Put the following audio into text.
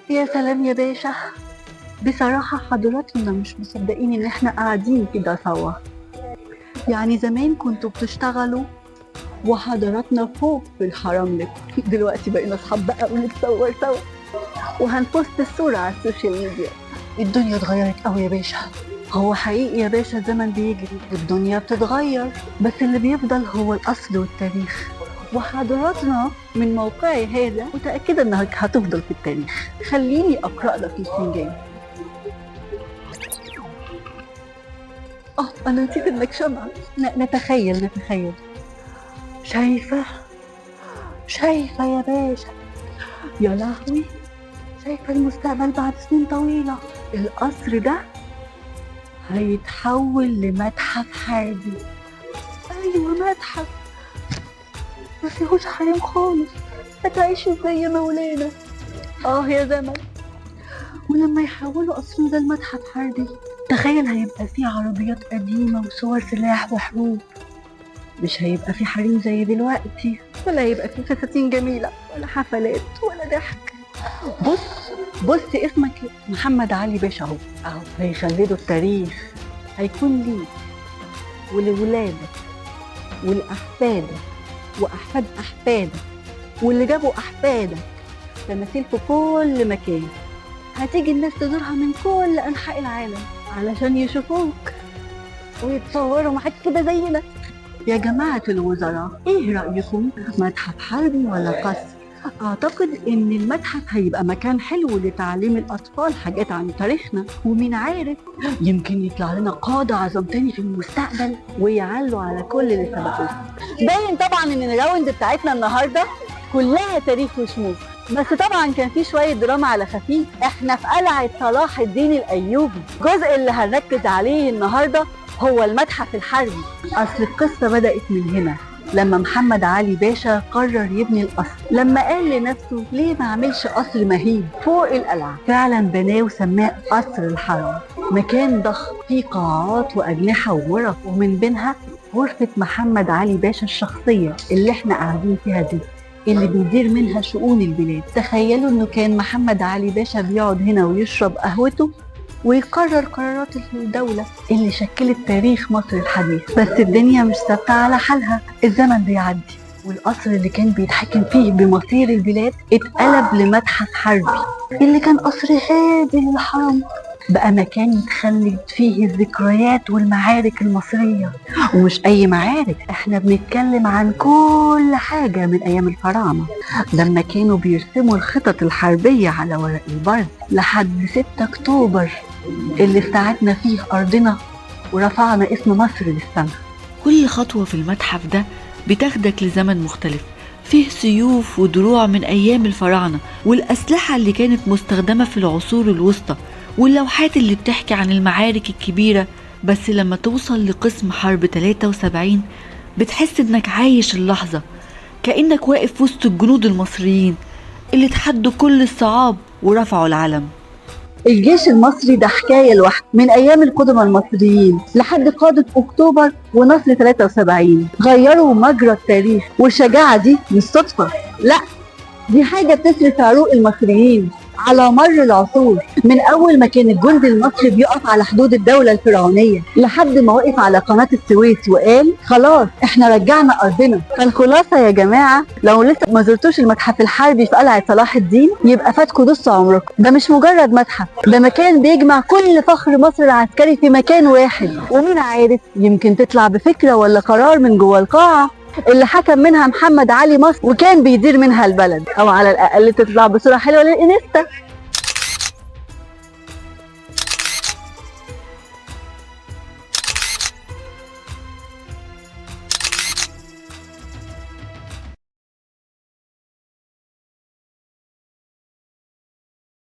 يا سلام يا باشا، بصراحة حضراتنا مش مصدقين ان احنا قاعدين كده سوا. يعني زمان كنتوا بتشتغلوا وحضراتنا فوق في الحرم لكم، دلوقتي بقينا اصحاب بقى ونتصور سوا وهنبوست الصورة على السوشيال ميديا. الدنيا اتغيرت قوي يا باشا. هو حقيقي يا باشا الزمن بيجري والدنيا بتتغير، بس اللي بيفضل هو الأصل والتاريخ، وحضراتنا من موقعي هذا متأكدة انك هتفضل في التاريخ. خليني أقرأ لك الفنجان. أنا نسيت إنك شمعة. نتخيل. شايفة يا باشا، يا لهوي، شايفة المستقبل بعد سنين طويلة. القصر ده هيتحول لمتحف حربي. أيوة متحف، مفيهوش حريم خالص. هتعيش ازاي يا مولانا؟ يا زمن. ولما يحولوا قصرنا ده لمتحف حربي، تخيل هيبقى فيه عربيات قديمة وصور سلاح وحروب. مش هيبقى فيه حريم زي دلوقتي، ولا هيبقى فيه فساتين جميلة ولا حفلات ولا ضحك. بص اسمك محمد علي باشا اهو هيخلدوا التاريخ. هيكون ليك ولولادك ولأحفادك وأحفاد أحفادك واللي جابوا أحفادك تماثيل في كل مكان. هتيجي الناس تزورها من كل أنحاء العالم علشان يشوفوك ويتصوروا معاك كده زينا. يا جماعة الوزراء، ايه رأيكم؟ متحف حربي ولا قصر؟ اعتقد ان المتحف هيبقى مكان حلو لتعليم الاطفال حاجات عن تاريخنا، ومين عارف يمكن يطلع لنا قادة عظام تاني في المستقبل ويعلوا على كل اللي سبقوه. باين طبعا ان الراوند بتاعتنا النهارده كلها تاريخ وشموخ، بس طبعا كان في شويه دراما على خفيف. احنا في قلعه صلاح الدين الايوبي. الجزء اللي هنركز عليه النهارده هو المتحف الحربي. اصل القصه بدات من هنا، لما محمد علي باشا قرر يبني القصر، لما قال لنفسه ليه ما عملش قصر مهيب فوق القلعه. فعلا بناه وسماه قصر الحرم، مكان ضخم فيه قاعات واجنحه وغرف، ومن بينها غرفه محمد علي باشا الشخصيه اللي احنا قاعدين فيها دي، اللي بيدير منها شؤون البلاد. تخيلوا انه كان محمد علي باشا بيقعد هنا ويشرب قهوته ويقرر قرارات الدولة اللي شكلت تاريخ مصر الحديث. بس الدنيا مش ثابتة على حالها، الزمن بيعدي، والقصر اللي كان بيتحكم فيه بمصير البلاد اتقلب لمتحف حربي. اللي كان قصر هادي للحرم بقى مكان يتخلد فيه الذكريات والمعارك المصرية. ومش أي معارك، احنا بنتكلم عن كل حاجة من أيام الفراعنة، لما كانوا بيرسموا الخطط الحربية على ورق البرد، لحد 6 أكتوبر اللي استعدنا فيه أرضنا ورفعنا اسم مصر للسماء. كل خطوة في المتحف ده بتاخدك لزمن مختلف، فيه سيوف ودروع من أيام الفراعنة، والأسلحة اللي كانت مستخدمة في العصور الوسطى، واللوحات اللي بتحكي عن المعارك الكبيرة. بس لما توصل لقسم حرب 73 بتحس انك عايش اللحظة، كأنك واقف وسط الجنود المصريين اللي تحدوا كل الصعاب ورفعوا العلم. الجيش المصري ده حكاية لوحده، من أيام القدماء المصريين لحد قادة أكتوبر ونصر 73 غيروا مجرى التاريخ. والشجاعة دي مش صدفة، لا، دي حاجة بتسري عروق المصريين على مر العصور. من أول ما كان الجندي المصري بيقف على حدود الدولة الفرعونية لحد ما وقف على قناة السويس وقال خلاص احنا رجعنا أرضنا. فالخلاصة يا جماعة، لو لسه ما زرتوش المتحف الحربي في قلعة صلاح الدين يبقى فاتكوا نص عمركم. ده مش مجرد متحف، ده مكان بيجمع كل فخر مصر العسكري في مكان واحد. ومين عارف يمكن تطلع بفكرة ولا قرار من جوه القاعة اللي حكم منها محمد علي مصر وكان بيدير منها البلد، او على الاقل تطلع بصورة حلوة للانستا.